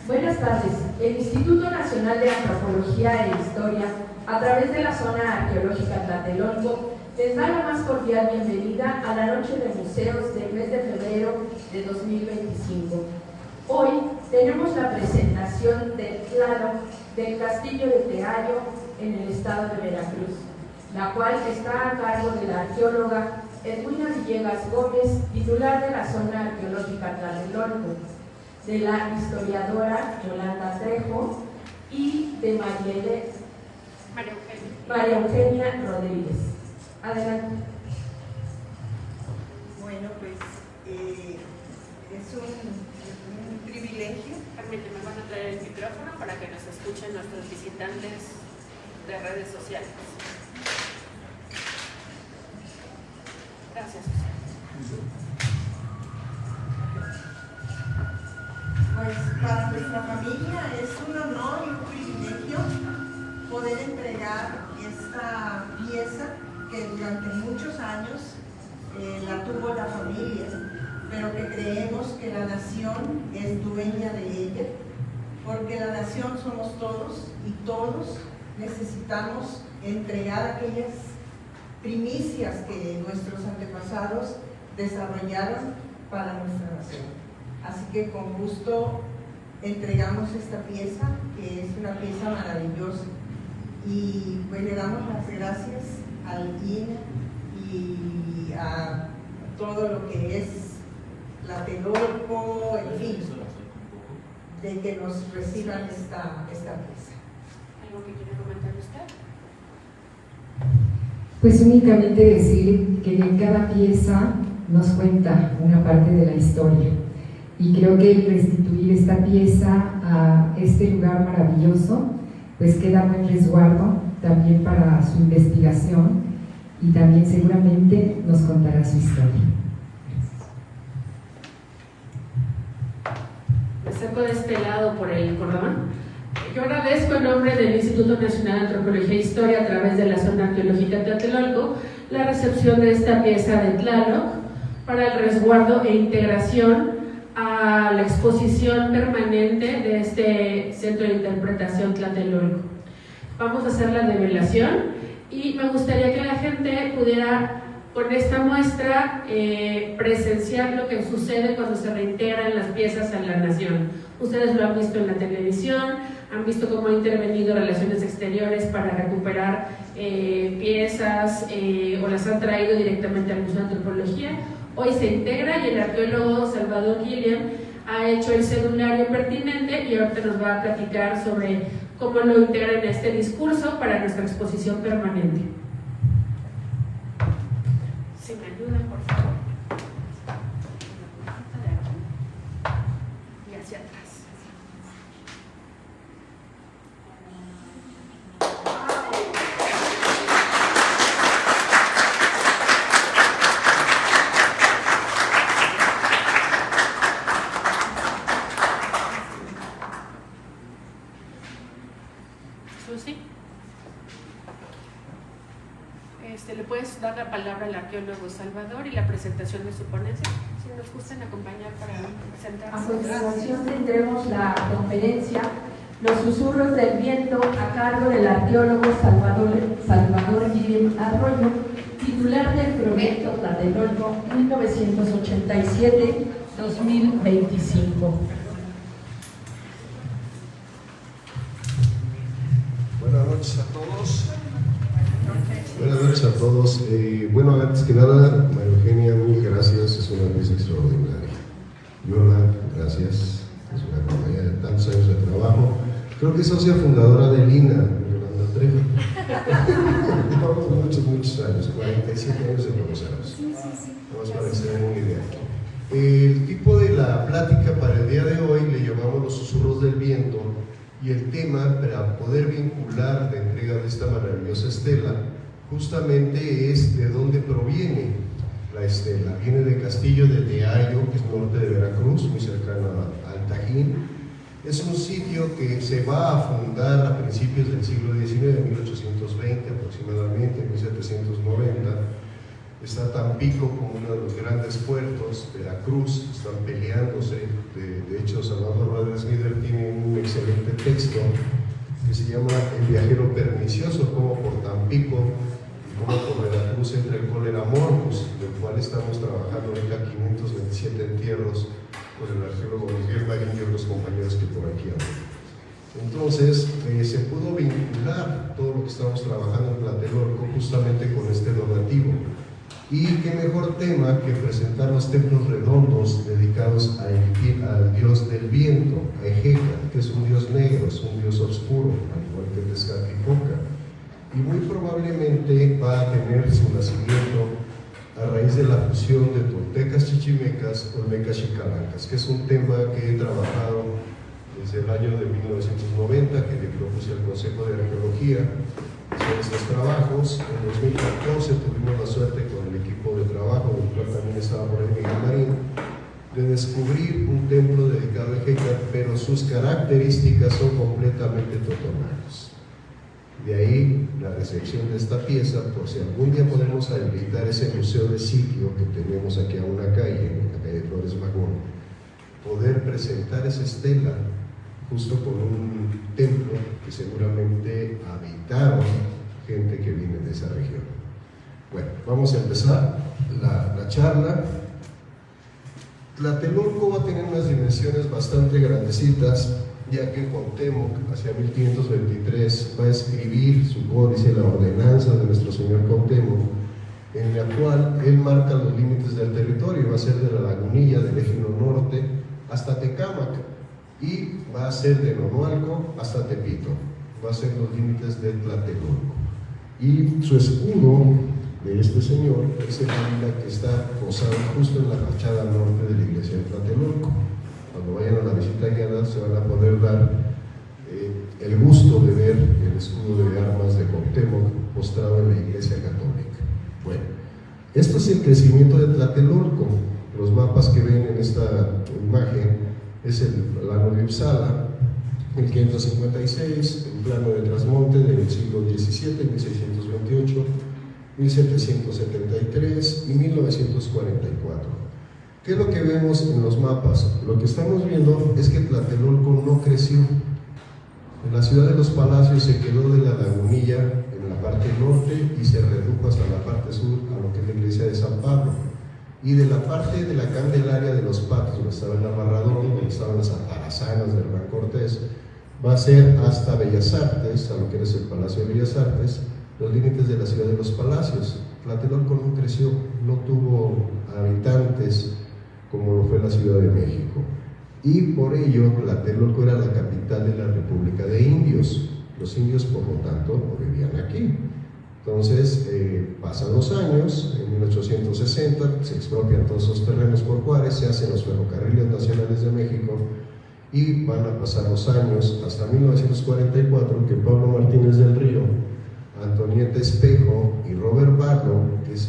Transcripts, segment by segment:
Buenas tardes. El Instituto Nacional de Antropología e Historia, a través de la zona arqueológica Tlatelolco, les da la más cordial bienvenida a la Noche de Museos del mes de febrero de 2025. Hoy tenemos la presentación del Tlaloc del Castillo de Teayo en el estado de Veracruz, la cual está a cargo de la arqueóloga Edwina Villegas Gómez, titular de la zona arqueológica Tlatelolco, de la historiadora Yolanda Trejo y de María Eugenia Rodríguez. Adelante. Bueno, pues es un privilegio. Permíteme, van a traer el micrófono para que nos escuchen nuestros visitantes de redes sociales. Gracias. Pues para nuestra familia es un honor y un privilegio poder entregar esta pieza que durante muchos años la tuvo la familia, pero que creemos que la nación es dueña de ella, porque la nación somos todos y todos necesitamos entregar aquellas primicias que nuestros antepasados desarrollaron para nuestra nación. Así que con gusto entregamos esta pieza, que es una pieza maravillosa, y pues le damos las gracias al INE y a todo lo que es Tlatelolco, en fin, de que nos reciban esta pieza. ¿Algo que quiere comentar usted? Pues únicamente decir que en cada pieza nos cuenta una parte de la historia. Y creo que el restituir esta pieza a este lugar maravilloso, pues queda buen resguardo también para su investigación y también seguramente nos contará su historia. Me saco de este lado por el cordón. Yo agradezco en nombre del Instituto Nacional de Antropología e Historia, a través de la zona arqueológica Tlatelolco, la recepción de esta pieza de Tlaloc para el resguardo e integración a la exposición permanente de este Centro de Interpretación Tlatelolco. Vamos a hacer la develación y me gustaría que la gente pudiera, con esta muestra, presenciar lo que sucede cuando se reintegran las piezas a la nación. Ustedes lo han visto en la televisión, han visto cómo ha intervenido Relaciones Exteriores para recuperar piezas o las han traído directamente al Museo de Antropología. Hoy se integra y el arqueólogo Salvador Gilliam ha hecho el cedulario pertinente y ahorita nos va a platicar sobre cómo lo integra en este discurso para nuestra exposición permanente. Si me ayudan, por favor. Y hacia atrás. Susi, ¿le puedes dar la palabra al arqueólogo Salvador y la presentación de su ponencia? Si nos gustan acompañar para presentar. A continuación tendremos la conferencia Los susurros del viento, a cargo del arqueólogo Salvador Gilliam Arroyo, titular del proyecto Tlatelolco 1987-2025. Buenas noches a todos. Buenas noches a todos. Bueno, antes que nada, María Eugenia, mil gracias, es una pieza extraordinaria. Yola, gracias, es una compañera de tantos años de trabajo. Creo que es socia fundadora de Lina, Yolanda Trejo. Llevamos muchos años, 47 años de profesores. Vamos para que se den una idea. El tipo de la plática para el día de hoy le llamamos Los susurros del viento. Y el tema, para poder vincular la entrega de esta maravillosa estela, justamente es de dónde proviene la estela. Viene del Castillo de Teayo, que es norte de Veracruz, muy cercano al Tajín. Es un sitio que se va a fundar a principios del siglo XIX, 1820 aproximadamente, 1790. Está Tampico como uno de los grandes puertos, Veracruz, están peleándose, de hecho que se llama El viajero pernicioso, como por Tampico y como por Veracruz entre el cólera morbus, del cual estamos trabajando ahorita 527 entierros con el arqueólogo Miguel Marín y otros compañeros que por aquí andan. Entonces, se pudo vincular todo lo que estamos trabajando en Tlatelolco justamente con este donativo. Y qué mejor tema que presentar los templos redondos dedicados al dios del viento, a Ejeca, que es un dios negro, es un dios oscuro, al igual que Tezcatlipoca. Y muy probablemente va a tener su nacimiento a raíz de la fusión de toltecas chichimecas, olmecas y calacas, que es un tema que he trabajado desde el año de 1990, que le propuse al Consejo de Arqueología hacer estos trabajos. En 2014 tuvimos la suerte con el equipo de trabajo, del cual también estaba por ahí Miguel Marín, de descubrir un templo dedicado a Ejeca, pero sus características son completamente totonacos. De ahí la recepción de esta pieza, por si algún día podemos habilitar ese museo de sitio que tenemos aquí a una calle, en la calle Flores Magón, poder presentar esa estela justo con un templo que seguramente habitaron gente que viene de esa región. Bueno, vamos a empezar la charla. Tlatelolco va a tener unas dimensiones bastante grandecitas, ya que Cuauhtémoc, hacia 1523, va a escribir su códice, la ordenanza de nuestro señor Cuauhtémoc, en la cual él marca los límites del territorio. Va a ser de la Lagunilla, del Ejido Norte, hasta Tecámac, y va a ser de Nonualco hasta Tepito. Va a ser los límites de Tlatelolco. Y su escudo de este señor es el águila que está posado justo en la fachada norte de la iglesia de Tlatelolco. Cuando vayan a la visita guiada se van a poder dar el gusto de ver el escudo de armas de Cuauhtémoc postrado en la iglesia católica. Bueno, esto es el crecimiento de Tlatelolco. Los mapas que ven en esta imagen es el plano de Uppsala, el 556, el plano de Trasmonte del siglo XVII, 1628, 1773 y 1944. ¿Qué es lo que vemos en los mapas? Lo que estamos viendo es que Tlatelolco no creció. En la ciudad de los Palacios se quedó de la Lagunilla en la parte norte y se redujo hasta la parte sur, a lo que es la iglesia de San Pablo. Y de la parte de la Candelaria de los Patos, donde estaba el Navarrador, donde estaban las atarazanas del Hernán Cortés, va a ser hasta Bellas Artes, a lo que es el Palacio de Bellas Artes, los límites de la ciudad de los Palacios. Tlatelolco no creció, no tuvo habitantes como lo fue la Ciudad de México. Y por ello, Tlatelolco era la capital de la República de Indios. Los indios, por lo tanto, no vivían aquí. Entonces, pasan los años, en 1860 se expropian todos esos terrenos por Juárez, se hacen los ferrocarriles nacionales de México y van a pasar los años hasta 1944 que Pablo Martínez del Río, Antonieta Espejo y Robert Barlow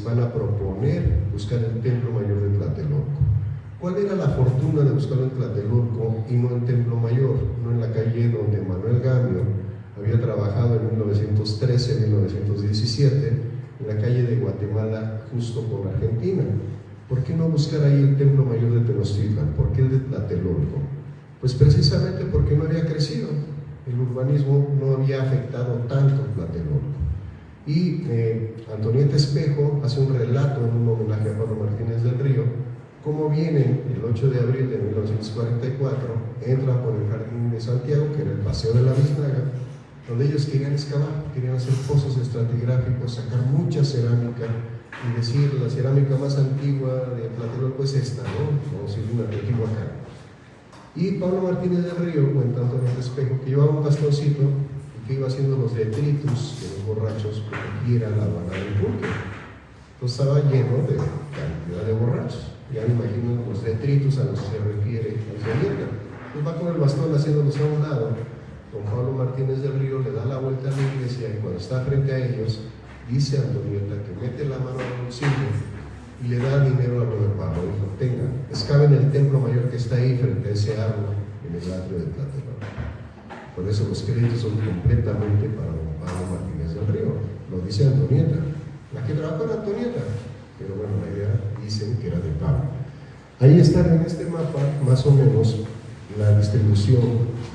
van a proponer buscar el templo mayor de Tlatelolco. ¿Cuál era la fortuna de buscarlo en Tlatelolco y no en Templo Mayor, no en la calle donde Manuel Gamio había trabajado en 1913, 1917, en la calle de Guatemala, justo con Argentina? ¿Por qué no buscar ahí el Templo Mayor de Tenochtitlan? ¿Por qué el de Tlatelolco? Pues precisamente porque no había crecido, el urbanismo no había afectado tanto Tlatelolco. Y Antonieta Espejo hace un relato en un homenaje a Pablo Martínez del Río, cómo vienen el 8 de abril de 1944, entran por el Jardín de Santiago, que era el Paseo de la Biznaga, donde ellos querían excavar, querían hacer pozos estratigráficos, sacar mucha cerámica y decir, la cerámica más antigua de Tlatelolco es esta, ¿no? Vamos a decir una Teotihuacán. Y Pablo Martínez del Río cuenta a Antonio Espejo que llevaba un bastoncito y que iba haciendo los detritus de los borrachos, porque aquí era la Habana del Pulque. Entonces estaba lleno de cantidad de borrachos. Ya me imagino los detritus a los que se refiere Antonieta. Entonces va con el bastón haciéndolos a un lado. Don Pablo Martínez del Río le da la vuelta a la iglesia y cuando está frente a ellos, dice a Antonieta que mete la mano al bolsillo y le da dinero a Robert Pablo. Dijo, tenga, excaven el templo mayor que está ahí frente a ese árbol en el atrio de Tlatelolco. Por eso los créditos son completamente para don Pablo Martínez del Río. Lo dice Antonieta, la que trabajó en Antonieta, pero bueno, la idea dicen que era de Pablo. Ahí están en este mapa, más o menos, la distribución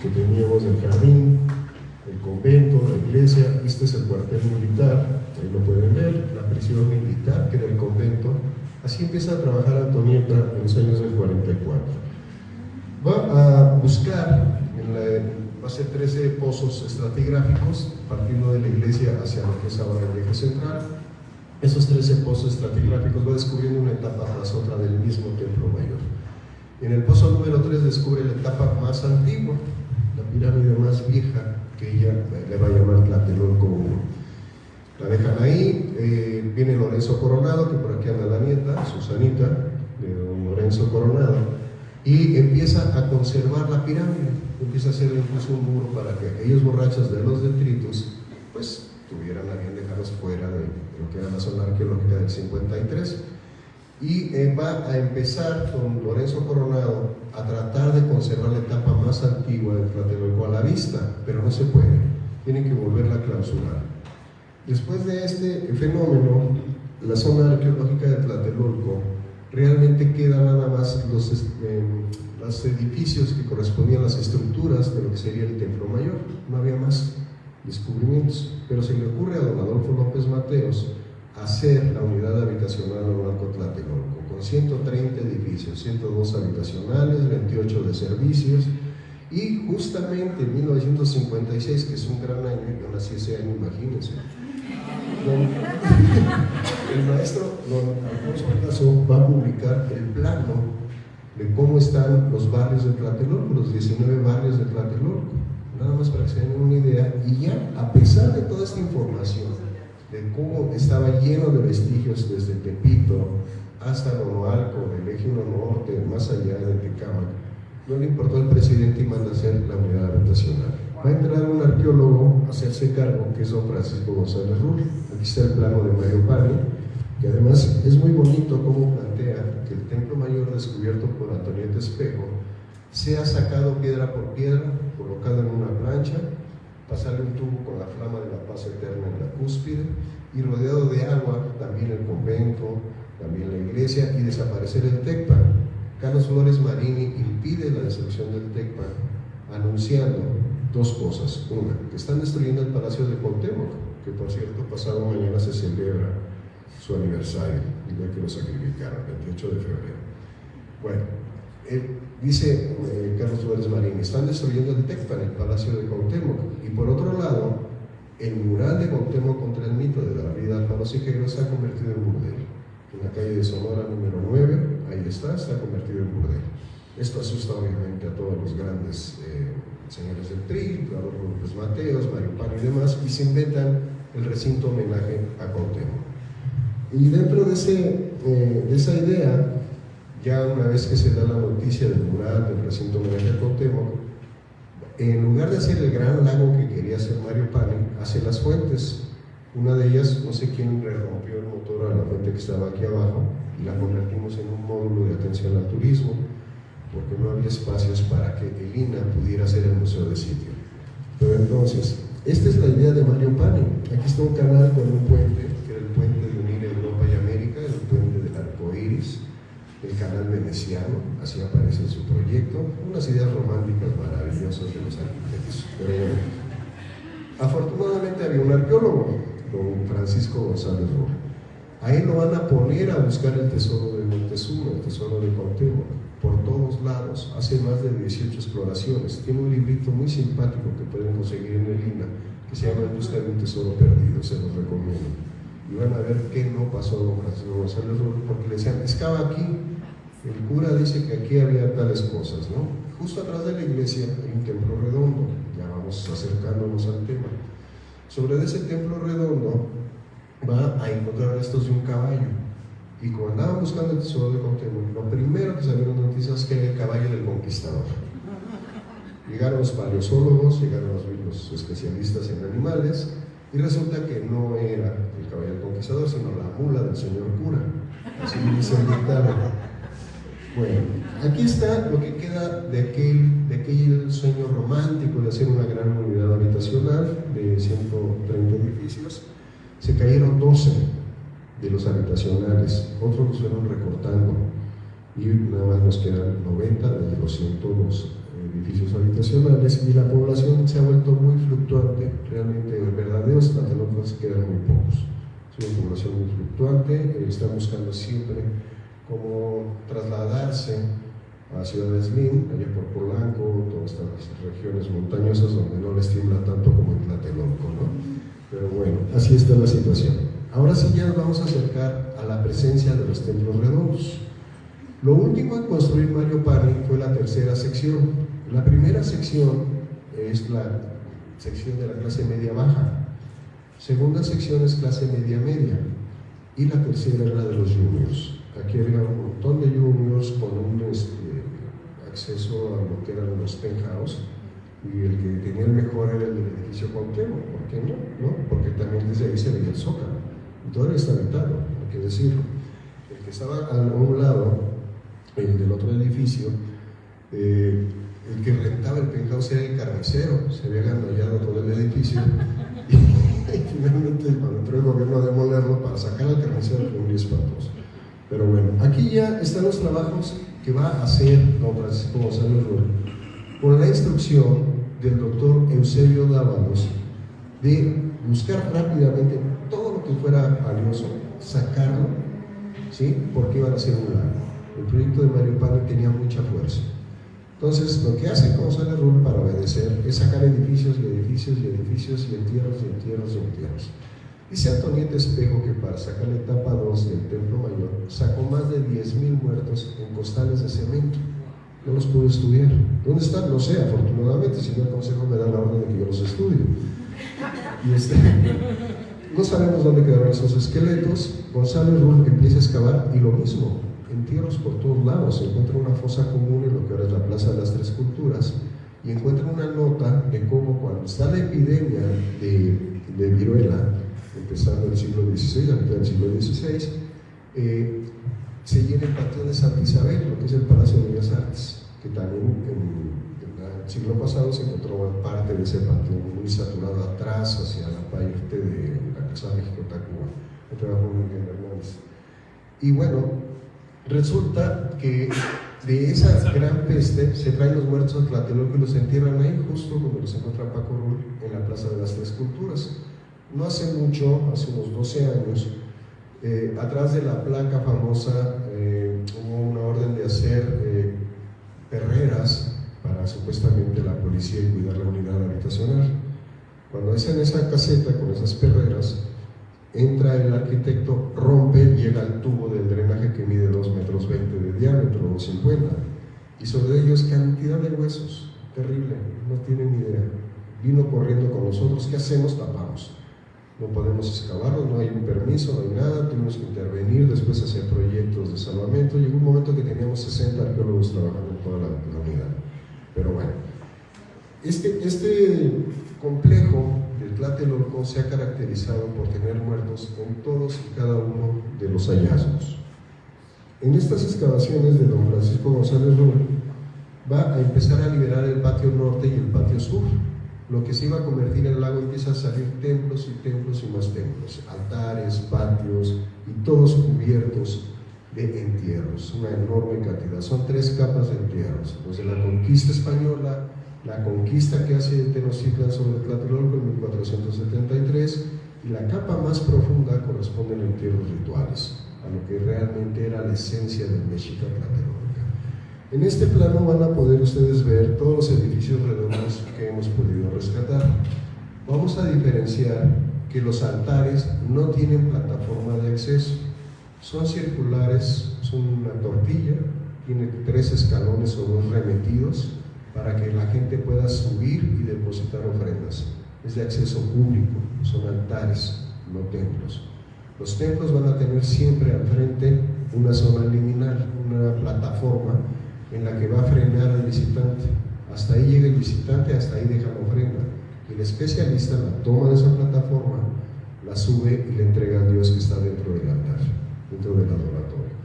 que teníamos del jardín, el convento, la iglesia. Este es el cuartel militar, ahí lo pueden ver, la prisión militar, que era el convento. Así empieza a trabajar Antonieta en los años del 44. Va a buscar, va a hacer 13 pozos estratigráficos, partiendo de la iglesia hacia lo que es ahora el eje central. Esos 13 pozos estratigráficos va descubriendo una etapa tras otra del mismo templo mayor. En el pozo número 3 descubre la etapa más antigua, la pirámide más vieja, que ella le va a llamar Tlatelolco 1. La dejan ahí, viene Lorenzo Coronado, que por aquí anda la nieta, Susanita, de don Lorenzo Coronado, y empieza a conservar la pirámide, empieza a hacer incluso un muro para que aquellos borrachos de los detritus, pues tuvieran a bien dejarlos fuera de lo que era la zona arqueológica del 53. Y va a empezar con Lorenzo Coronado a tratar de conservar la etapa más antigua del Tlatelolco a la vista, pero no se puede, tienen que volverla a clausurar. Después de este fenómeno, la zona arqueológica de Tlatelolco realmente queda nada más los edificios que correspondían a las estructuras de lo que sería el templo mayor, no había más descubrimientos, pero se le ocurre a don Adolfo López Mateos hacer la unidad habitacional Nonoalco Tlatelolco, con 130 edificios, 102 habitacionales, 28 de servicios, y justamente en 1956, que es un gran año, yo nací ese año, imagínense, el maestro don Alfonso Lazo va a publicar el plano de cómo están los barrios de Tlatelolco, los 19 barrios de Tlatelolco, nada más para que se den una idea. Y ya, a pesar de toda esta información, de cómo estaba lleno de vestigios desde Tepito hasta Nonoalco, del eje 1 norte, más allá de Tecámac, no le importó al presidente y manda hacer la unidad habitacional. Va a entrar un arqueólogo a hacerse cargo, que es don Francisco González Rull. Aquí está el plano de Mario Pani, que además es muy bonito cómo plantea que el templo mayor descubierto por Antonieta Espejo sea sacado piedra por piedra, colocado en una plancha, pasarle un tubo con la flama de la paz eterna en la cúspide y rodeado de agua también el convento, también la iglesia, y desaparecer el Tecpan. Carlos Flores Marini impide la destrucción del Tecpan, anunciando dos cosas. Una, que están destruyendo el Palacio de Cuauhtémoc, que por cierto pasado mañana se celebra su aniversario, el día que lo sacrificaron, el 28 de febrero. Bueno, dice Carlos Flores Marín, están destruyendo el Tecpan, el Palacio de Cuauhtémoc, y por otro lado, el mural de Cuauhtémoc contra el mito de la vida Álvaro Siqueiros se ha convertido en burdel. En la calle de Sonora número 9, ahí está convertido en burdel. Esto asusta obviamente a todos los grandes señores del PRI, Adolfo López Mateos, Mario Pani y demás, y se inventan el recinto homenaje a Cuauhtémoc. Y dentro de esa idea, ya una vez que se da la noticia del mural del recinto homenaje a Cuauhtémoc, en lugar de hacer el gran lago que quería hacer Mario Pani, hace las fuentes. Una de ellas, no sé quién le rompió el motor a la fuente que estaba aquí abajo y la convertimos en un módulo de atención al turismo, porque no había espacios para que el INAH pudiera hacer el museo de sitio. Pero entonces, esta es la idea de Mario Pani. Aquí está un canal con un puente, que era el puente de unir Europa y América, el puente del arco iris, el canal veneciano, así aparece en su proyecto, unas ideas románticas maravillosas de los arquitectos. Pero bueno, afortunadamente había un arqueólogo, don Francisco González Rull. A él lo van a poner a buscar el tesoro de Montezuma, el tesoro de Cuauhtémoc, por todos lados. Hace más de 18 exploraciones. Tiene un librito muy simpático que pueden conseguir en el INAH, que se llama En busca de un tesoro perdido, se los recomiendo. Y van a ver qué no pasó a don Francisco González Rull, porque le decían, excava aquí, el cura dice que aquí había tales cosas, ¿no? Justo atrás de la iglesia hay un templo redondo, ya vamos acercándonos al tema. Sobre ese templo redondo va a encontrar restos de un caballo, y como andaban buscando el tesoro de Cuauhtémoc, lo primero que salieron noticias es que era el caballo del conquistador. Llegaron los paleontólogos, llegaron los especialistas en animales, y resulta que no era el caballo del conquistador, sino la mula del señor cura, así dice el dictado. Bueno, aquí está lo que queda de aquel sueño romántico de hacer una gran unidad habitacional de 130 edificios. Se cayeron 12 de los habitacionales, otros los fueron recortando y nada más nos quedan 90 de los 102 profesionales y la población se ha vuelto muy fluctuante. Realmente verdaderos tlatelolcos quedan muy pocos. Es una población muy fluctuante, está buscando siempre cómo trasladarse a ciudades LIN, allá por Polanco, todas estas regiones montañosas donde no les tiembla tanto como en Tlatelolco, ¿no? Pero bueno, así está la situación. Ahora sí ya nos vamos a acercar a la presencia de los templos redondos. Lo último en construir Mario Parri fue la tercera sección. La primera sección es la sección de la clase media-baja. Segunda sección es clase media-media. Y la tercera era de los juniors. Aquí había un montón de juniors con un acceso a lo que eran los penthouse. Y el que tenía el mejor era el del edificio Cuauhtémoc. ¿Por qué no? Porque también desde ahí se veía el Zócalo. Y todavía está habitado, hay que decirlo. El que estaba a un lado, el del otro edificio, el que rentaba el penthouse era el carnicero, se había gandallado todo el edificio y finalmente cuando entró el gobierno a demolerlo para sacar al carnicero fue muy espantoso. Pero bueno, aquí ya están los trabajos que va a hacer don Francisco González Rull con la instrucción del doctor Eusebio Dávalos de buscar rápidamente todo lo que fuera valioso, sacarlo, ¿sí? Porque iban a hacer un lago. El proyecto de Mario Parri tenía mucha fuerza. Entonces, lo que hace González Rull para obedecer es sacar edificios y edificios y edificios y entierros y entierros y entierros. Dice Antonieta Espejo que para sacar la etapa 2 del Templo Mayor sacó más de 10,000 muertos en costales de cemento. No los pude estudiar. ¿Dónde están? No sé, afortunadamente, si no el consejo me da la orden de que yo los estudie. Y no sabemos dónde quedaron esos esqueletos. González Rull empieza a excavar y lo mismo, entierros por todos lados. Se encuentra una fosa común en lo que ahora es la Plaza de las Tres Culturas y encuentra una nota de cómo cuando está la epidemia de viruela, empezando el siglo XVI, a mitad del siglo XVI, se llena el Panteón de Santa Isabel, lo que es el Palacio de Bellas Artes, que también en el siglo pasado se encontró parte de ese panteón muy saturado atrás hacia la parte de la Casa de México Tacuba, que trabajó Miguel Hernández. Y bueno, resulta que de esa gran peste se traen los muertos a Tlatelolco y los entierran ahí, justo donde los encuentra Paco Rull, en la Plaza de las Tres Culturas. No hace mucho, hace unos 12 años, atrás de la placa famosa hubo una orden de hacer perreras para supuestamente la policía y cuidar la unidad habitacional. Cuando hacen esa caseta con esas perreras, entra el arquitecto, rompe, llega al tubo del drenaje que mide 2,20 metros de diámetro, 2,50, y sobre ellos cantidad de huesos, terrible, no tienen ni idea. Vino corriendo con nosotros, ¿qué hacemos? Tapamos. No podemos excavarlo, no hay un permiso, no hay nada, tuvimos que intervenir, después hacer proyectos de salvamento. Llegó un momento que teníamos 60 arqueólogos trabajando en toda la unidad. Pero bueno, este complejo del Tlatelolco se ha caracterizado por tener muertos en todos y cada uno de los hallazgos. En estas excavaciones de don Francisco González Rull va a empezar a liberar el patio norte y el patio sur. Lo que se iba a convertir en el lago empieza a salir templos y templos y más templos, altares, patios y todos cubiertos de entierros, una enorme cantidad. Son 3 capas de entierros, los de la conquista española, la conquista que hace Tenochtitlan sobre Tlatelolco en 1473 y la capa más profunda corresponde a entierros rituales, a lo que realmente era la esencia del Mexica Tlatelolco. En este plano van a poder ustedes ver todos los edificios redondos que hemos podido rescatar. Vamos a diferenciar que los altares no tienen plataforma de acceso, son circulares, son una tortilla, tiene 3 escalones o 2 remetidos para que la gente pueda subir y depositar ofrendas. Es de acceso público, son altares, no templos. Los templos van a tener siempre al frente una zona liminal, una plataforma en la que va a frenar al visitante. Hasta ahí llega el visitante, hasta ahí deja la ofrenda. Y el especialista la toma de esa plataforma, la sube y le entrega a Dios que está dentro del altar, dentro del adoratorio.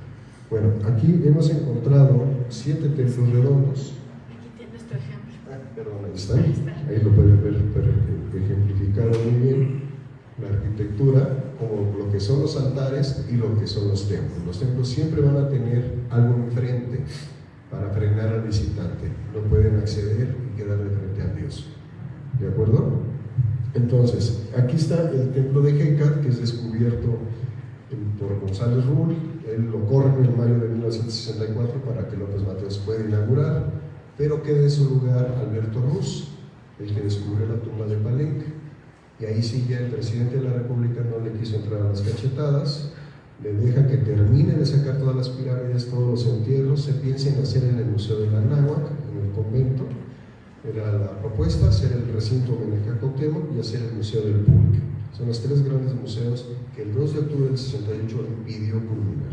Bueno, aquí hemos encontrado 7 templos redondos. Aquí tienes tu ejemplo. Perdón, ahí está. Ahí lo pueden ver ejemplificado muy bien. La arquitectura, como lo que son los altares y lo que son los templos. Los templos siempre van a tener algo enfrente. para frenar al visitante. No pueden acceder y quedar de frente a Dios. ¿De acuerdo? Entonces, aquí está el templo de Hécate, que es descubierto por González Rull. Él lo corre en mayo de 1964 para que López Mateos pueda inaugurar, pero queda en su lugar Alberto Ruz, el que descubrió la tumba de Palenque. Y ahí sí ya el presidente de la República no le quiso entrar a las cachetadas, le deja que termine de sacar todas las pirámides, todos los entierros. Se piensa en hacer en el Museo de la Anáhuac, en el convento. Era la propuesta, hacer el recinto homenaje a Cuauhtémoc y hacer el Museo del Pulque. Son los tres grandes museos que el 2 de octubre del 68 impidió culminar.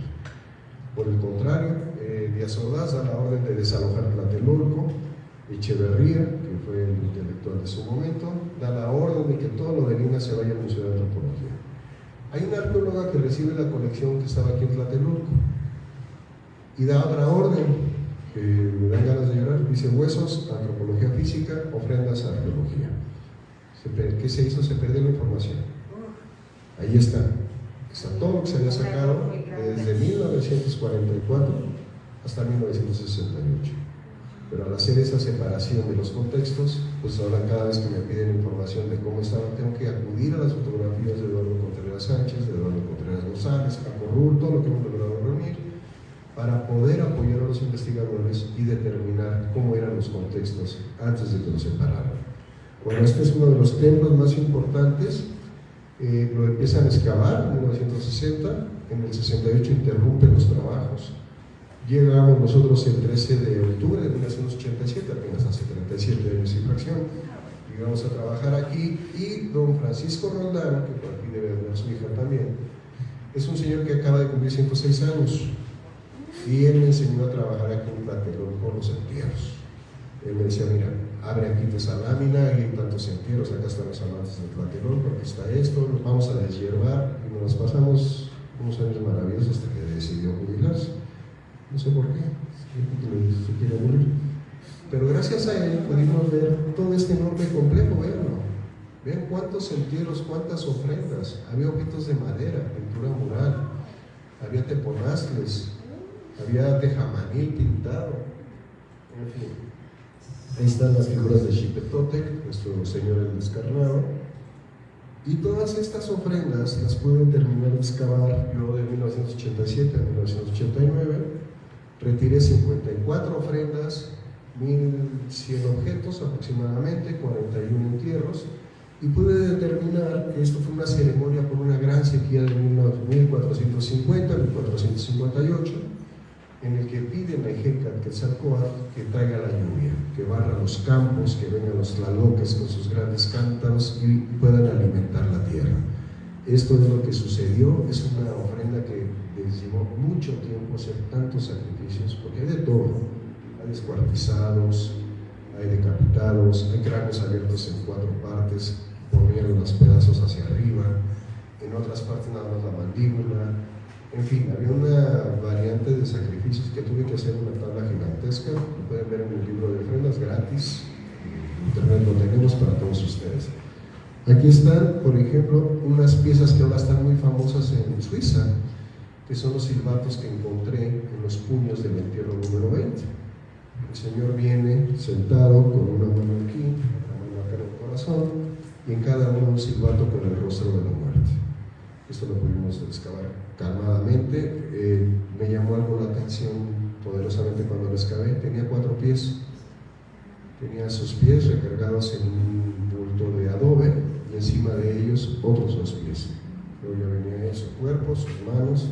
Por el contrario, Díaz Ordaz da la orden de desalojar Tlatelolco. Echeverría, que fue el intelectual de su momento, da la orden de que todo lo de Lina se vaya al Museo de Antropología. Hay una arqueóloga que recibe la colección que estaba aquí en Tlatelolco y da otra orden que me dan ganas de llorar. Dice: huesos, antropología física, ofrendas a arqueología. ¿Qué se hizo? Se perdió la información. Ahí está todo lo que se había sacado desde 1944 hasta 1968. Pero al hacer esa separación de los contextos, pues ahora cada vez que me piden información de cómo estaba, tengo que acudir a las fotografías de Eduardo Contreras Sánchez, de Eduardo Contreras González, Paco Rull, todo lo que hemos logrado reunir, para poder apoyar a los investigadores y determinar cómo eran los contextos antes de que los separaran. Bueno, este es uno de los templos más importantes. Lo empiezan a excavar en 1960, en el 68 interrumpen los trabajos. Llegamos nosotros el 13 de octubre de 1987, apenas hace 37 años y fracción. Llegamos a trabajar aquí y don Francisco Roldán, que por aquí debe ver su hija también, es un señor que acaba de cumplir 106 años y él me enseñó a trabajar aquí en Tlatelolco con los entierros. Él me decía: mira, abre aquí esa lámina, hay tantos entierros, acá están los amantes de Tlatelolco, aquí está esto, nos vamos a deshiervar, y nos pasamos unos años maravillosos hasta que decidió jubilarse. No sé por qué, se quiere morir. Pero gracias a él pudimos ver todo este enorme complejo, véanlo. Vean cuántos entierros, cuántas ofrendas. Había objetos de madera, pintura mural, había teponazles, había tejamanil pintado, en fin. Ahí están las figuras de Xipetotec, nuestro señor el descarnado. Y todas estas ofrendas las pude terminar de excavar yo de 1987 a 1989. Retiré 54 ofrendas, 1.100 objetos aproximadamente, 41 entierros, y pude determinar que esto fue una ceremonia por una gran sequía de 1450-1458, en el que piden a Hécate Quetzalcóatl que traiga la lluvia, que barra los campos, que vengan los tlaloques con sus grandes cántaros y puedan alimentar la tierra. Esto es lo que sucedió. Es una ofrenda que les llevó mucho tiempo hacer tantos sacrificios, porque hay de todo. Hay descuartizados, hay decapitados, hay cráneos abiertos en 4 partes, ponieron los pedazos hacia arriba, en otras partes nada más la mandíbula. En fin, había una variante de sacrificios que tuve que hacer una tabla gigantesca. Lo pueden ver en el libro de ofrendas gratis, en internet lo tenemos para todos ustedes. Aquí están, por ejemplo, unas piezas que ahora están muy famosas en Suiza, que son los silbatos que encontré en los puños del entierro número 20. El señor viene sentado con una mano aquí, una mano acá en el corazón, y en cada uno un silbato con el rostro de la muerte. Esto lo pudimos excavar calmadamente. Me llamó algo la atención poderosamente cuando lo excavé. Tenía 4 pies. Tenía sus pies recargados en un bulto de adobe y encima de ellos otros 2 pies. Luego ya venía su cuerpo, sus manos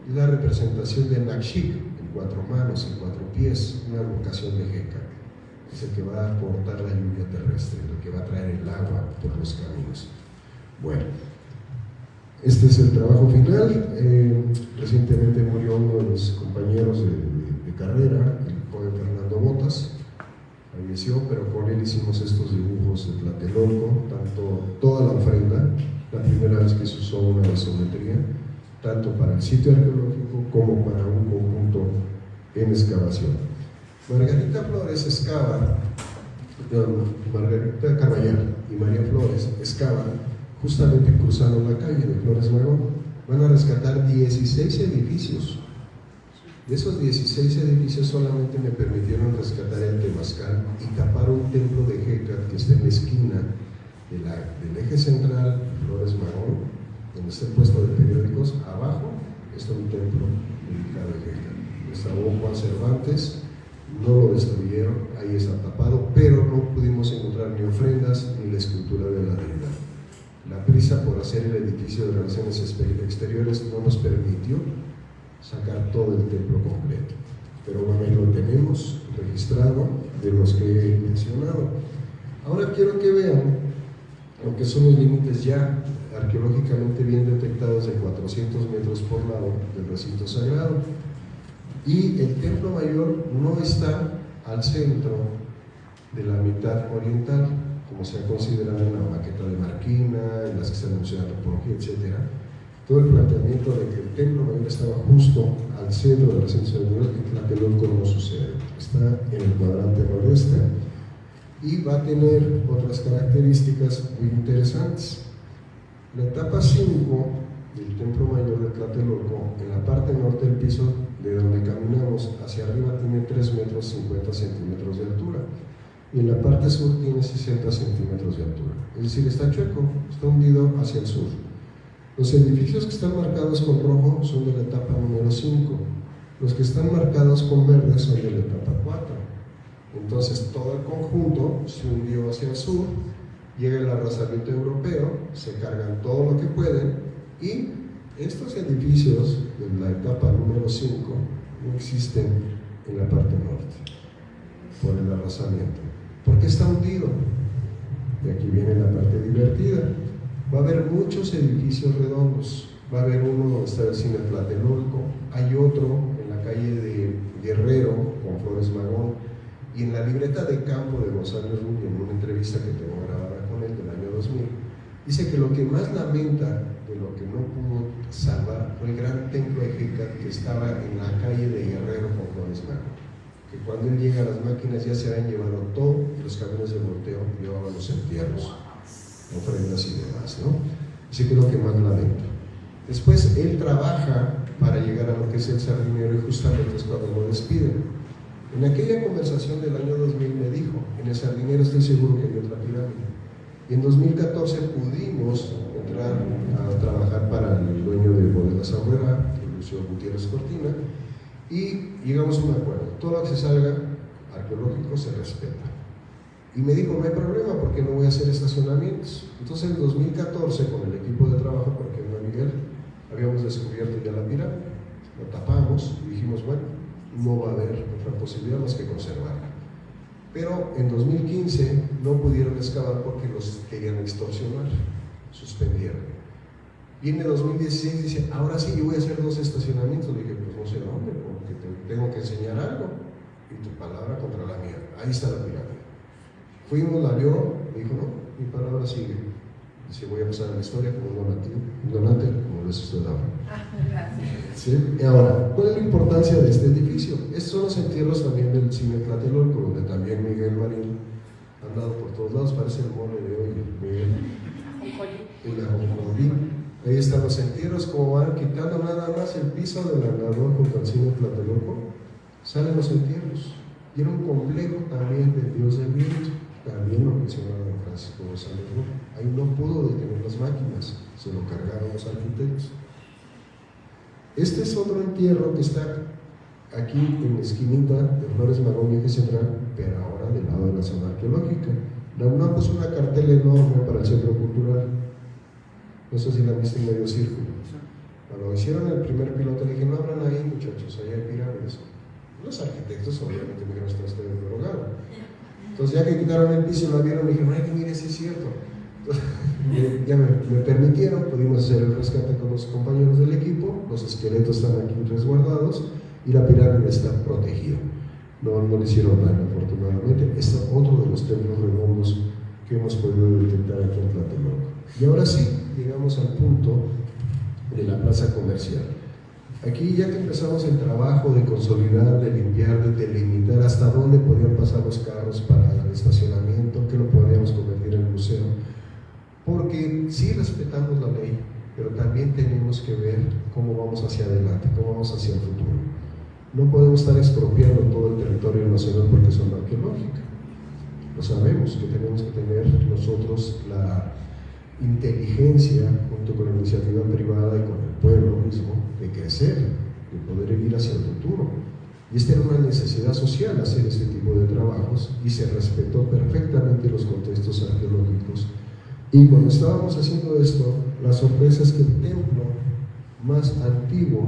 y la representación de Nakshik en 4 manos y 4 pies, una vocación de Hécate. Es el que va a aportar la lluvia terrestre, el que va a traer el agua por los caminos. Bueno, este es el trabajo final. Recientemente murió uno de los compañeros de carrera, el joven Fernando Botas. Falleció, pero con él hicimos estos dibujos de Tlatelolco, tanto toda la ofrenda, la primera vez que se usó una isometría, tanto para el sitio arqueológico como para un conjunto en excavación. Margarita Flores excava, Margarita Carvallal y María Flores excavan justamente cruzando la calle de Flores Magón. Van a rescatar 16 edificios De esos 16 edificios solamente me permitieron rescatar el Temazcal y tapar un templo de Hécat que está en la esquina del eje central, Flores Magón, donde está el puesto de periódicos. Abajo está un templo dedicado a Hécat. Estaba Juan Cervantes, no lo destruyeron, ahí está tapado, pero no pudimos encontrar ni ofrendas ni la escultura de la deidad. La prisa por hacer el edificio de relaciones exteriores no nos permitió sacar todo el templo completo. Pero bueno, ahí lo tenemos registrado de los que he mencionado. Ahora quiero que vean lo que son los límites ya arqueológicamente bien detectados de 400 metros por lado del recinto sagrado. Y el templo mayor no está al centro de la mitad oriental, como se ha considerado en la maqueta de Marquina, en las que está el Museo de Antropología, etc. Todo el planteamiento de que el templo mayor estaba justo al centro del recinto sagrado, en Tlatelolco no sucede. Está en el cuadrante noreste y va a tener otras características muy interesantes. La etapa 5 del templo mayor de Tlatelolco, en la parte norte del piso de donde caminamos hacia arriba, tiene 3 metros 50 centímetros de altura, y en la parte sur tiene 60 centímetros de altura, es decir, está chueco, está hundido hacia el sur. Los edificios que están marcados con rojo son de la etapa número 5, los que están marcados con verde son de la etapa 4. Entonces todo el conjunto se hundió hacia el sur, llega el arrasamiento europeo, se cargan todo lo que pueden, y estos edificios de la etapa número 5 no existen en la parte norte por el arrasamiento. ¿Por qué está hundido? Y aquí viene la parte divertida. Va a haber muchos edificios redondos. Va a haber uno donde está el cine Tlatelolco, hay otro en la calle de Guerrero con Flores Magón, y en la libreta de campo de González Rubio, en una entrevista que tengo grabada con él del año 2000, dice que lo que más lamenta de lo que no pudo salvar fue el gran templo de Hécat que estaba en la calle de Guerrero con Flores Magón, que cuando él llega, las máquinas ya se habían llevado todo, los camiones de volteo llevaban los entierros, ofrendas y demás, ¿no? Así que es lo que más lamento. Después él trabaja para llegar a lo que es el Sardinero, y justamente es cuando lo despiden. En aquella conversación del año 2000 me dijo, en el Sardinero estoy seguro que hay otra pirámide. Y en 2014 pudimos entrar a trabajar para el dueño de Bodegas Aurrera, Lucio Gutiérrez Cortina, y llegamos a un acuerdo. Todo lo que se salga arqueológico se respeta. Y me dijo, no hay problema porque no voy a hacer estacionamientos. Entonces en 2014, con el equipo de trabajo, porque en Miguel habíamos descubierto ya la pirámide, lo tapamos y dijimos, bueno, no va a haber otra posibilidad más que conservarla. Pero en 2015 no pudieron excavar porque los querían extorsionar, suspendieron. Viene 2016 y dice, ahora sí, yo voy a hacer 2 estacionamientos. Le dije, pues no sé dónde, porque te tengo que enseñar algo, y tu palabra contra la mía. Ahí está la pirámide. Fuimos, la vio, me dijo, no, mi palabra sigue. Dice, voy a pasar a la historia como un donante, como les usted habla. ¿Sí? Y ahora, ¿cuál es la importancia de este edificio? Estos son los entierros también del cine Tlatelolco, donde también Miguel Marín ha andado por todos lados, parece el mole de hoy, Miguel. Y la Jonjolí. Ahí están los entierros, como van quitando nada más el piso del andador junto al cine Tlatelolco, salen los entierros. Y era un complejo también del dios del viento, también lo mencionaba don Francisco González Rubio. Ahí no pudo detener las máquinas, se lo cargaron los arquitectos. Este es otro entierro que está aquí en la esquinita de Flores Magón y Eje Central, pero ahora del lado de la zona arqueológica. La UNAM puso una cartela enorme para el centro cultural, no sé si la viste en medio círculo. Cuando hicieron el primer piloto le dije, no abran ahí muchachos, ahí hay pirámides. Los arquitectos obviamente me dijeron, está usted drogado. Entonces ya que quitaron el piso y lo vieron, me dijeron, ay, mire, sí es cierto. Entonces, ya me permitieron, pudimos hacer el rescate con los compañeros del equipo, los esqueletos están aquí resguardados y la pirámide está protegida. No le hicieron daño, afortunadamente. Este es otro de los templos redondos que hemos podido detectar aquí en Tlatelolco. Y ahora sí, llegamos al punto de la plaza comercial. Aquí ya que empezamos el trabajo de consolidar, de limpiar, de delimitar hasta dónde podían pasar los carros para el estacionamiento, que lo podíamos convertir en museo, porque sí respetamos la ley, pero también tenemos que ver cómo vamos hacia adelante, cómo vamos hacia el futuro. No podemos estar expropiando todo el territorio nacional porque es zona arqueológica. Lo sabemos que tenemos que tener nosotros la inteligencia, junto con la iniciativa privada y con el pueblo mismo, de crecer, de poder ir hacia el futuro. Y esta era una necesidad social, hacer este tipo de trabajos, y se respetó perfectamente los contextos arqueológicos. Y cuando estábamos haciendo esto, la sorpresa es que el templo más antiguo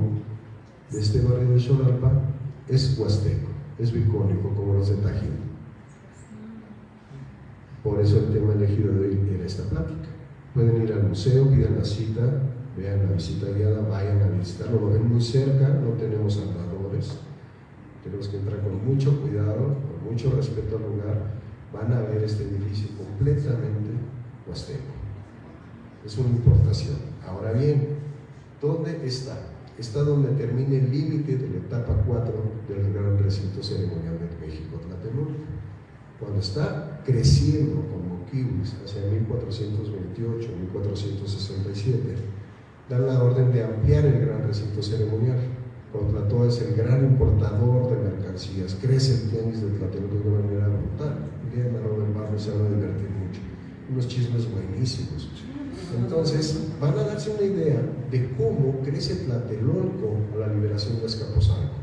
de este barrio de Xolalpa es huasteco, es vicónico, como los de Tajín. Por eso el tema elegido de hoy era esta plática. Pueden ir al museo, pidan la cita, vean la visita guiada, vayan a visitarlo, lo ven muy cerca, no tenemos andadores, tenemos que entrar con mucho cuidado, con mucho respeto al lugar. Van a ver este edificio completamente huasteco, es una importación. Ahora bien, ¿dónde está? Está donde termina el límite de la etapa 4 del Gran Recinto Ceremonial de México, Tlatelolco. Cuando está creciendo como kiwis hacia 1428, 1467, dan la orden de ampliar el Gran Recinto Ceremonial. Tlatoa es el gran importador de mercancías, crece el tianguis de Tlatelolco de una manera brutal. Un día Manolo del Barrio se van a divertir mucho, unos chismes buenísimos. Entonces, van a darse una idea de cómo crece Tlatelolco a la liberación de Azcapotzalco.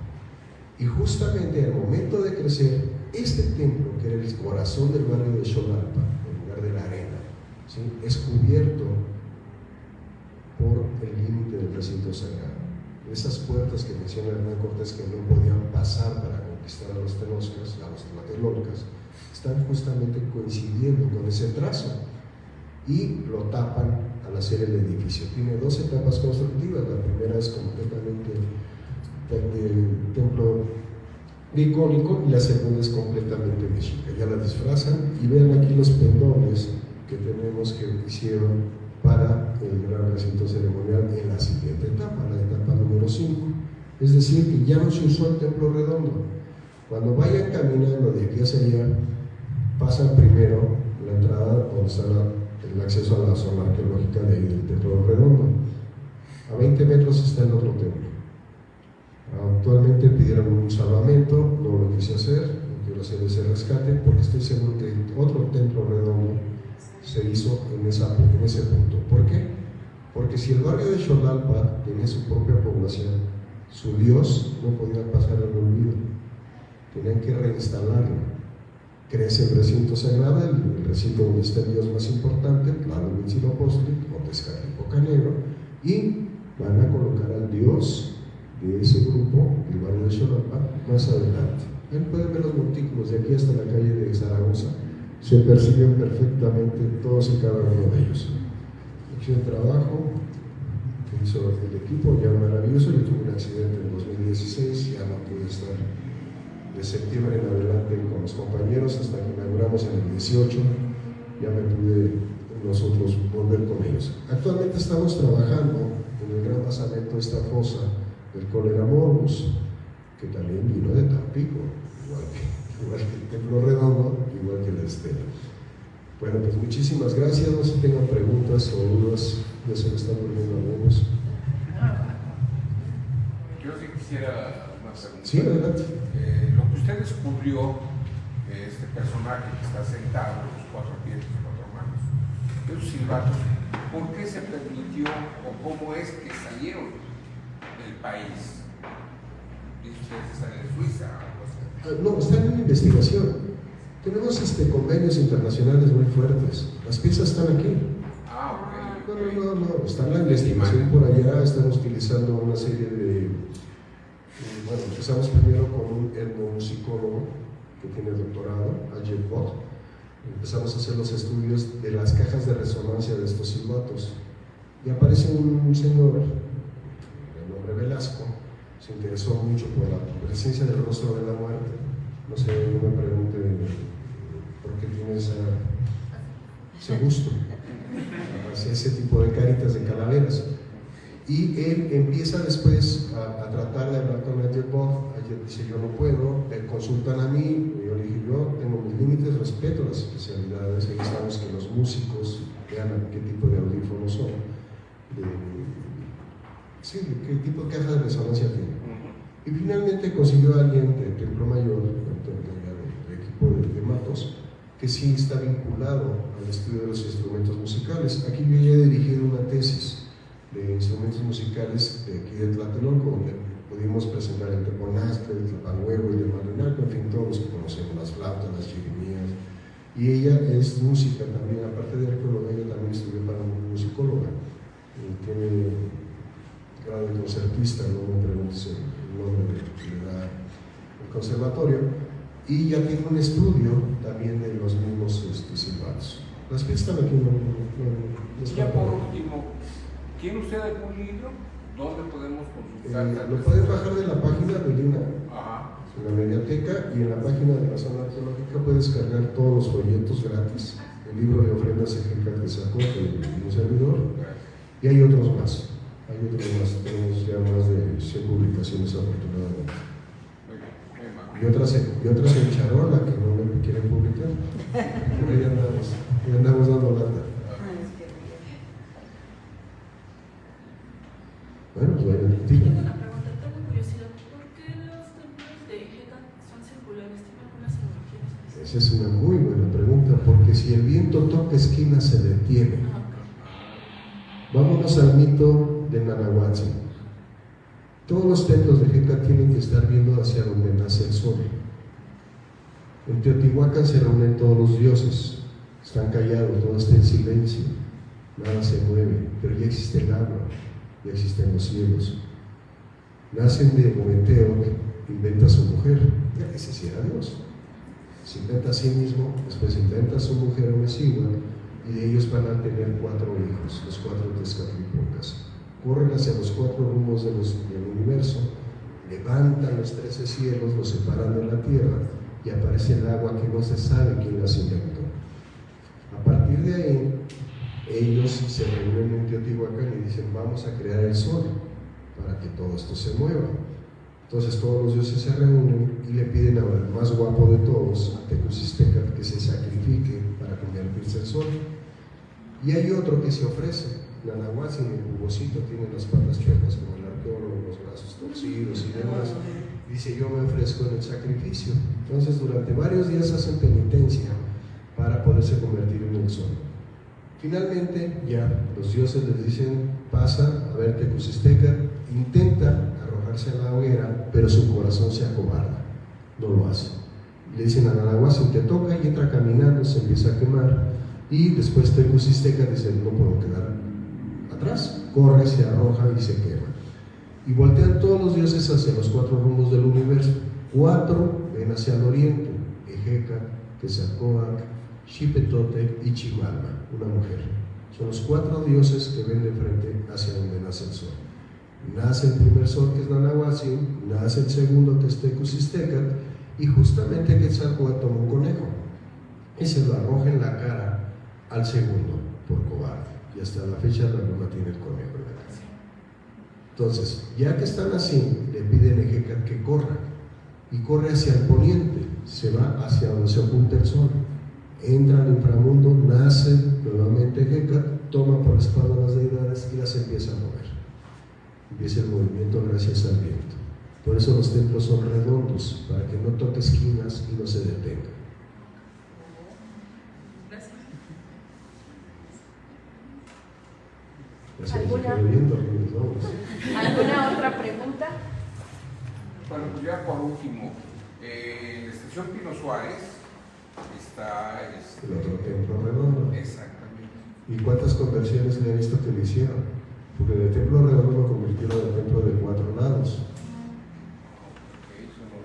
Y justamente al momento de crecer, este templo, que era el corazón del barrio de Xolalpa, en lugar de la arena, ¿sí?, es cubierto por el límite del recinto sagrado. Esas puertas que menciona Hernán Cortés, que no podían pasar para conquistar a los tenoscas, a los tlatelolcas, están justamente coincidiendo con ese trazo y lo tapan al hacer el edificio. Tiene dos etapas constructivas. La primera es completamente el templo vicónico y la segunda es completamente mexica. Ya la disfrazan y vean aquí los pendones que tenemos que hicieron para el Gran Recinto Ceremonial en la siguiente etapa, la etapa número 5. Es decir, que ya no se usó el templo redondo. Cuando vayan caminando de aquí hacia allá, pasan primero la entrada donde está el acceso a la zona arqueológica de ahí del templo redondo. A 20 metros está el otro templo. Actualmente pidieron un salvamento, no lo quise hacer, no quiero hacer ese rescate porque estoy seguro que otro templo redondo se hizo en ese punto. ¿Por qué? Porque si el barrio de Xolalpa tenía su propia población, su Dios no podía pasar al olvido, tenían que reinstalarlo. Crece el recinto sagrado, el recinto donde está el Dios más importante, Tlalochtitlan, o Tezcatlipoca Negro, y van a colocar al Dios de ese grupo, el barrio de Xolalpa, más adelante. Ahí pueden ver los montículos de aquí hasta la calle de Zaragoza, se perciben perfectamente todos y cada uno de ellos. Aquí el trabajo que hizo el equipo, ya maravilloso. Yo tuve un accidente en 2016, ya no pude estar de septiembre en adelante con los compañeros hasta que inauguramos en el 18, ya me pude nosotros volver con ellos. Actualmente estamos trabajando en el gran basamento de esta fosa del Cólera Morbus, que también vino de Tampico, igual que el Templo Redondo, igual que la Estela. Bueno, pues muchísimas gracias. No sé si tengan preguntas o dudas, ya se me están volviendo algunos. Yo sí quisiera una pregunta. Sí, adelante. Lo que usted descubrió, este personaje que está sentado, los 4 pies y 4 manos, esos silbatos, ¿por qué se permitió o cómo es que salieron del país? Dice usted que están en Suiza. No, están en investigación. Tenemos convenios internacionales muy fuertes. Las piezas están aquí. Ah, ok. No, está en la investigación por allá. Estamos utilizando una serie de... Bueno, empezamos primero con un etnomusicólogo que tiene doctorado, Ajit Bot. Empezamos a hacer los estudios de las cajas de resonancia de estos silbatos. Y aparece un señor, de nombre Velasco, se interesó mucho por la presencia del rostro de la muerte. No sé, no me pregunte por qué tiene ese gusto, ese tipo de caritas de calaveras. Y él empieza después a tratar de hablar con Ajit Bot. Ajit dice: yo no puedo, me consultan a mí. Yo le dije: yo tengo mis límites, respeto las especialidades. Ahí estamos que los músicos vean qué tipo de audífonos son, qué tipo de caja de resonancia tiene. Y finalmente consiguió a alguien de Templo Mayor, del equipo de Matos, que sí está vinculado al estudio de los instrumentos musicales. Aquí yo ya he dirigido una tesis de instrumentos musicales de aquí de Tlatelolco, donde pudimos presentar el teponazcle, el tlapanhuevo y el marinalco, en fin, todos los que conocemos, las flautas, las chirimías. Y ella es música también, aparte de arqueóloga, ella también estudió para musicóloga. Y tiene grado de concertista, no me preguntes el nombre que le da el conservatorio. Y ya tiene un estudio también de los mismos silbatos. Las piezas están aquí, Ya por último, ¿tiene usted algún libro? ¿Dónde podemos consultar? Lo pueden bajar de la página de Lina, Ajá. en la mediateca, y en la página de la zona arqueológica puedes cargar todos los folletos gratis. El libro de ofrendas ejemplares que sacó de un servidor, y hay otros más. Tenemos ya más de 100 publicaciones afortunadamente. Y otras en charola que no me quieren publicar. Pero ahí andamos dando lata. Bueno, pues vaya de ti. Tengo una pregunta, tengo curiosidad. ¿Por qué los templos de Hecat son circulares? ¿Tiene alguna simbología especial? Esa es una muy buena pregunta, porque si el viento toca esquina se detiene. Vámonos al mito de Nanahuatzin. Todos los templos de Hecat tienen que estar viendo hacia donde nace el sol. En Teotihuacán se reúnen todos los dioses, están callados, todo está en silencio, nada se mueve, pero ya existe el agua, ya existen los cielos. Nacen de Ometeo, inventa a su mujer, ya que se hiciera Dios. Se inventa a sí mismo, después inventa a su mujer Omecigua, y de ellos van a tener 4 hijos, los 4 Tezcatlipocas. Corren hacia los 4 rumbos del universo, levantan los 13 cielos, los separan de la tierra y aparece el agua que no se sabe quién las inventó. A partir de ahí, ellos se reúnen en Teotihuacán y dicen: vamos a crear el sol para que todo esto se mueva. Entonces todos los dioses se reúnen y le piden al más guapo de todos, a Tecusistecatl, que se sacrifique para convertirse en sol. Y hay otro que se ofrece. Nanahuatzin, el jugosito, tiene las patas chuecas como el arqueólogo, los brazos torcidos y demás. Dice: yo me ofrezco en el sacrificio. Entonces durante varios días hacen penitencia para poderse convertir en el sol. Finalmente ya los dioses les dicen: pasa a ver Tecusistecatl, intenta arrojarse a la hoguera, pero su corazón se acobarda, no lo hace. Le dicen a Nanahuatzin: te toca, y entra caminando, se empieza a quemar, y después Tecusistecatl dice: no puedo quedar atrás, corre, se arroja y se quema. Y voltean todos los dioses hacia los 4 rumbos del universo. 4 ven hacia el oriente: Hecat, Quetzalcóatl, Xipetotec y Chimalma, una mujer. Son los 4 dioses que ven de frente hacia donde nace el sol. Nace el primer sol, que es Nanahuatzin, nace el segundo, que es Tecusistecatl, y justamente Quetzalcóatl toma un conejo y se lo arroja en la cara al segundo por cobarde. Y hasta la fecha la luna tiene el conejo en la cara. Entonces, ya que están así, le piden a Hecat que corra, y corre hacia el poniente, se va hacia donde se oculta el sol, entra al inframundo, nace nuevamente Hecat, toma por la espalda las deidades y las empieza a mover. Empieza el movimiento gracias al viento. Por eso los templos son redondos, para que no toque esquinas y no se detenga. ¿Alguna otra pregunta? Bueno, pues ya por último, en la estación Pino Suárez está el otro templo redondo. Exactamente. ¿Y cuántas conversiones le he visto que le hicieron? Porque el templo redondo lo convirtieron en el templo de 4 lados.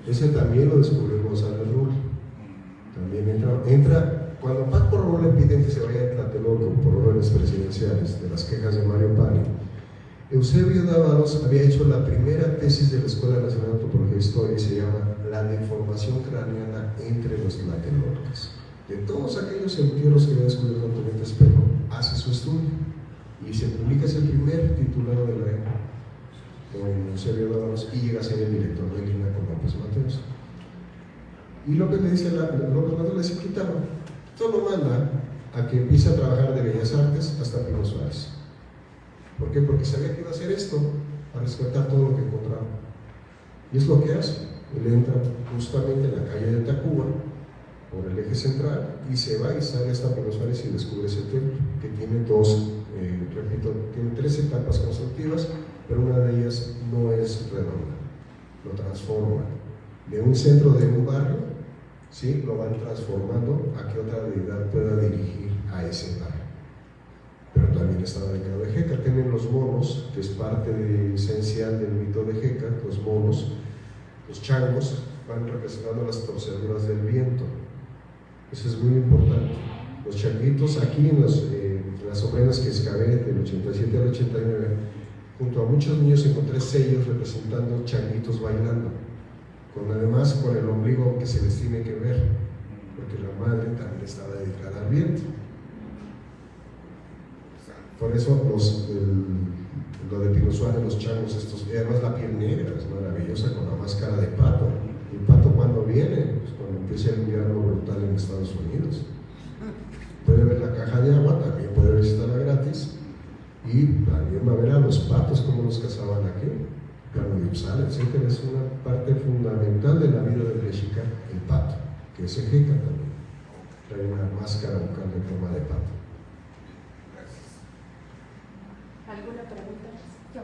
Ese también lo descubrió González Rull. También entra cuando Paco Roll le piden que se vaya a Tlatelolco por órdenes presidenciales de las quejas de Mario Pani. Eusebio Dávalos había hecho la primera tesis de la Escuela Nacional de Antropología e Historia, y se llama La deformación craneana entre los tlatelolcas. De todos aquellos entierros que había descubierto Antonio Espejo, hace su estudio y se publica, es el primer titulado de la época con Eusebio Dávalos, y llega a ser el director de Lina con López Mateos. Y López le dice López Mateos le dice: quítalo, todo lo manda a que empiece a trabajar de Bellas Artes hasta Pino Suárez. ¿Por qué? Porque sabía que iba a hacer esto, a rescatar todo lo que encontraba. Y es lo que hace. Él entra justamente en la calle de Tacuba, por el eje central, y se va y sale hasta Pino Suárez y descubre ese templo, que tiene repito, tiene 3 etapas constructivas, pero una de ellas no es redonda, lo transforma. De un centro de un barrio, ¿sí?, lo van transformando a que otra deidad pueda dirigir a ese barrio. Pero también está dedicado a Heca. Tienen los monos, que es parte esencial del mito de Heca. Los monos, los changos, van representando las torceduras del viento. Eso es muy importante. Los changuitos, aquí en las ofrendas que excavé del 87 al 89, junto a muchos niños encontré sellos representando changuitos bailando, además con el ombligo que se les tiene que ver, porque la madre también estaba dedicada al viento. Por eso lo de Pino Suárez, los changos estos, y además la piel negra es maravillosa con la máscara de pato. ¿El pato cuando viene? Pues cuando empieza el invierno brutal en Estados Unidos. Puede ver la caja de agua, también puede visitarla gratis, y también va a ver a los patos como los cazaban aquí, plano de Upsala, etc. Es una parte fundamental de la vida del mexica, el pato, que es Heca también. Trae una máscara bucal en forma de pato. ¿Alguna pregunta? Yo.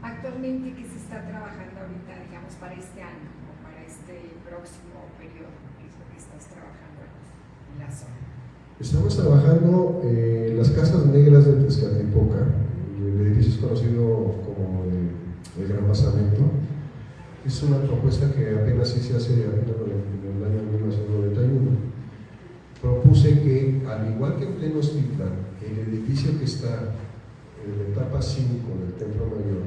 Actualmente, ¿qué se está trabajando ahorita, digamos, para este año o para este próximo periodo? ¿Qué es lo que estás trabajando en la zona? Estamos trabajando en las casas negras de Tezcatlipoca. El edificio es conocido como el Gran Basamento. Es una propuesta que apenas se hace en el año 1991. Propuse que, al igual que en Tenochtitlan, el edificio que está en la etapa 5 del Templo Mayor,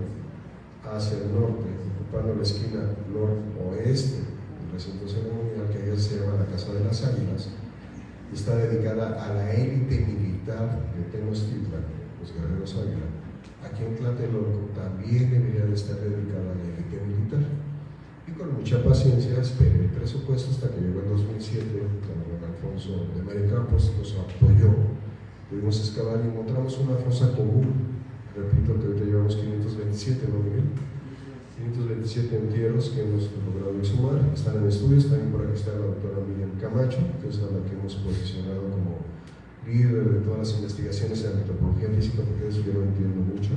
hacia el norte, ocupando la esquina noroeste del recinto ceremonial, que ayer se llama la Casa de las Águilas, está dedicada a la élite militar de Tenochtitlan, los guerreros águila. Aquí en Tlatelolco también debería de estar dedicada a la élite militar. Y con mucha paciencia esperé el presupuesto hasta que llegó en 2007, cuando don Alfonso de María Campos nos apoyó. Pudimos excavar y encontramos una fosa común. Repito que ahorita llevamos 527, ¿no, Miguel? 527 entierros que hemos logrado exhumar. Están en estudios. También por aquí está la doctora Miriam Camacho, que es a la que hemos posicionado como líder de todas las investigaciones en antropología física, porque de eso yo no entiendo mucho.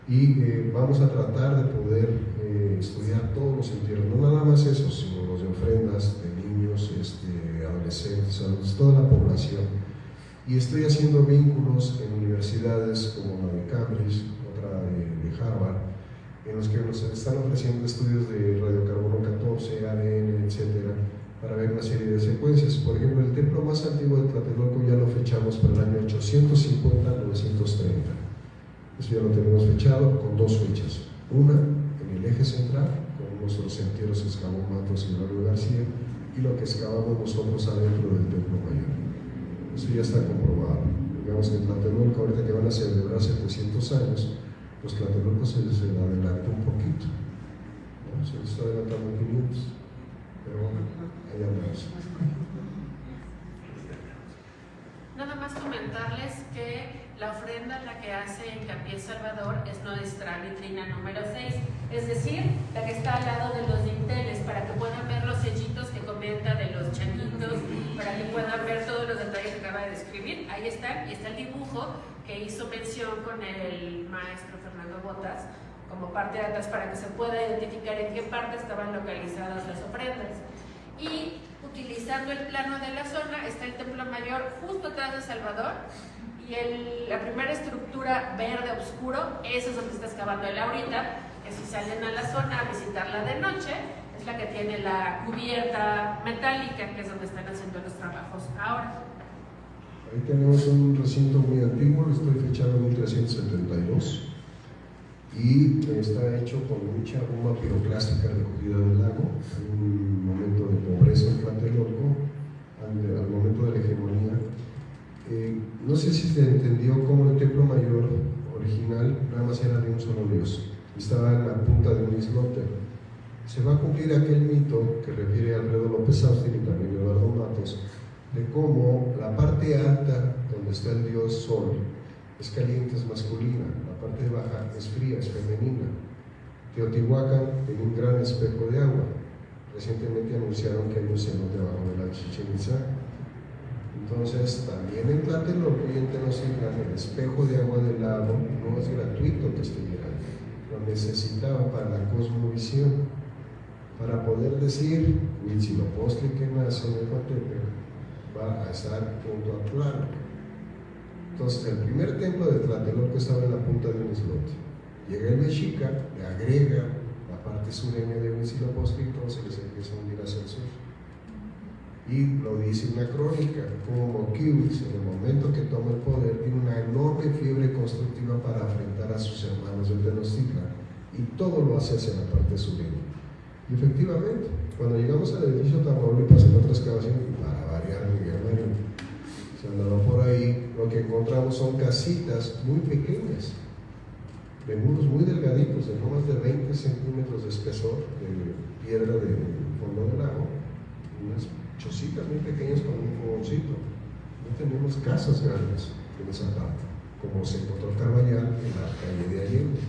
Y vamos a tratar de poder estudiar todos los entierros, no nada más esos, sino los de ofrendas de niños, adolescentes, adultos, toda la población. Y estoy haciendo vínculos en universidades como la de Cambridge, otra de Harvard, en los que nos están ofreciendo estudios de radiocarbono 14, ADN, etcétera, para ver una serie de secuencias. Por ejemplo, el templo más antiguo de Tlatelolco ya lo fechamos para el año 850-930. Eso ya lo tenemos fechado con 2 fechas. Una en el eje central, con nuestros entierros excavó Matos y Mario García, y lo que excavamos nosotros adentro del templo mayor. Eso ya está comprobado. Digamos que Tlatelolco, ahorita que van a celebrar 700 años, pues Tlatelolco se les adelanta un poquito, ¿no? Se les está adelantando 500, pero bueno, ahí andamos. Nada más comentarles que la ofrenda en la que hace hincapié Salvador es nuestra vitrina número 6, es decir, la que está al lado de los dinteles, para que puedan ver los sellitos que comenta de los changuitos, para que puedan ver todos los detalles que acaba de describir. Ahí están, y está el dibujo que hizo mención con el maestro Fernando Botas como parte de atrás, para que se pueda identificar en qué parte estaban localizadas las ofrendas. Y utilizando el plano de la zona está el Templo Mayor justo atrás de Salvador, y la primera estructura verde oscuro, esa es donde está excavando él ahorita, que si salen a la zona a visitarla de noche, es la que tiene la cubierta metálica, que es donde están haciendo los trabajos ahora. Ahí tenemos un recinto muy antiguo, lo estoy fechando en 1372, y está hecho con mucha goma piroclástica recogida del lago. Hay un momento de pobreza en Tlatelolco, al momento de la hegemonía. No sé si se entendió cómo el templo mayor original nada más era de un solo dios, estaba en la punta de un islote. Se va a cumplir aquel mito que refiere a Alfredo López Austin y también Eduardo Matos, de cómo la parte alta, donde está el dios Sol, es caliente, es masculina, la parte baja es fría, es femenina. Teotihuacán tiene un gran espejo de agua. Recientemente anunciaron que hay un cenote debajo de la Chichén Itzá. Entonces, también en Tlatelolco y en Tenochtitlan, el espejo de agua del lago no es gratuito que esté llegando. Lo necesitaba para la cosmovisión, para poder decir, Huitzilopochtli que nace en Ecatepec va a estar junto a Tlaloc. Entonces, el primer templo de Tlatelolco estaba en la punta de un islote. Llega el mexica, le agrega la parte sureña de Huitzilopochtli, entonces les empieza a hundir hacia el sur. Y lo dice una crónica, como Moquihuitz, en el momento que toma el poder, tiene una enorme fiebre constructiva para afrentar a sus hermanos del Tenochtitlan, y todo lo hace hacia la parte sureña. Y efectivamente, cuando llegamos al edificio Tamaulipas en otra excavación, para variar, Miguel Marín se andaba por ahí, lo que encontramos son casitas muy pequeñas, de muros muy delgaditos, de no más de 20 centímetros de espesor, de piedra del fondo del lago, unas chocitas muy pequeñas con un fogoncito. No tenemos casas grandes en esa parte, como se encontró Carballal en la calle de Allende,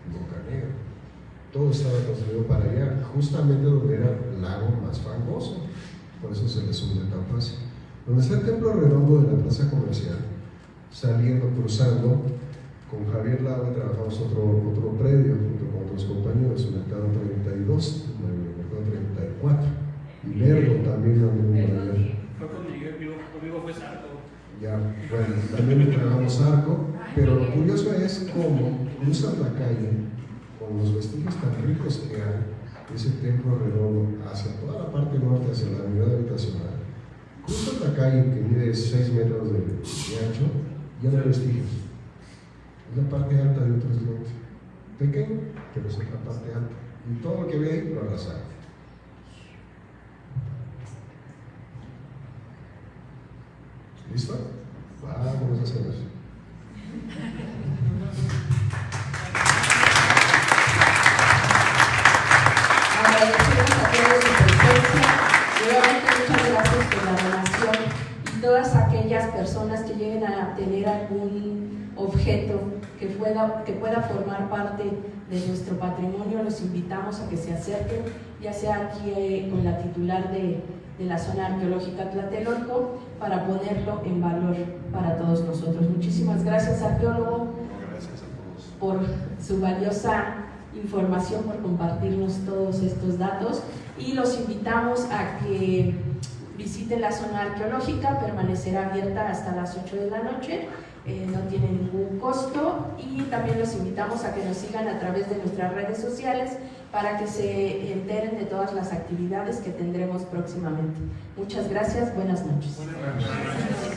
en Boca Negra. Todo estaba construido para allá, justamente donde era el lago más fangoso, por eso se les hunde tan fácil. Donde está el templo redondo de la plaza comercial, saliendo, cruzando, con Javier Lago trabajamos otro predio junto con otros compañeros, el mercado 32, el mercado 34, y Lerdo también fue conmigo fue Sarco. Ya, bueno, también trabajamos Arco, pero lo curioso es cómo cruzas la calle con los vestigios tan ricos que hay, ese templo redondo hacia toda la parte norte, hacia la unidad habitacional. Cruzas la calle que mide 6 metros de ancho, ya no hay vestigios. Es la parte alta de otro islote. Pequeño, pero es la parte alta. Y todo lo que ve ahí lo arrasaron. ¿Listo? Vamos a hacer eso. Agradecemos a todos su presencia. Nuevamente, muchas gracias por la donación y todas aquellas personas que lleguen a tener algún objeto que pueda formar parte de nuestro patrimonio, los invitamos a que se acerquen, ya sea aquí con la titular de la zona arqueológica Tlatelolco, para ponerlo en valor para todos nosotros. Muchísimas gracias, arqueólogo, Gracias a todos por su valiosa información, por compartirnos todos estos datos, y los invitamos a que visiten la zona arqueológica. Permanecerá abierta hasta las 8 de la noche, no tiene ningún costo, y también los invitamos a que nos sigan a través de nuestras redes sociales para que se enteren de todas las actividades que tendremos próximamente. Muchas gracias, buenas noches. Buenas noches.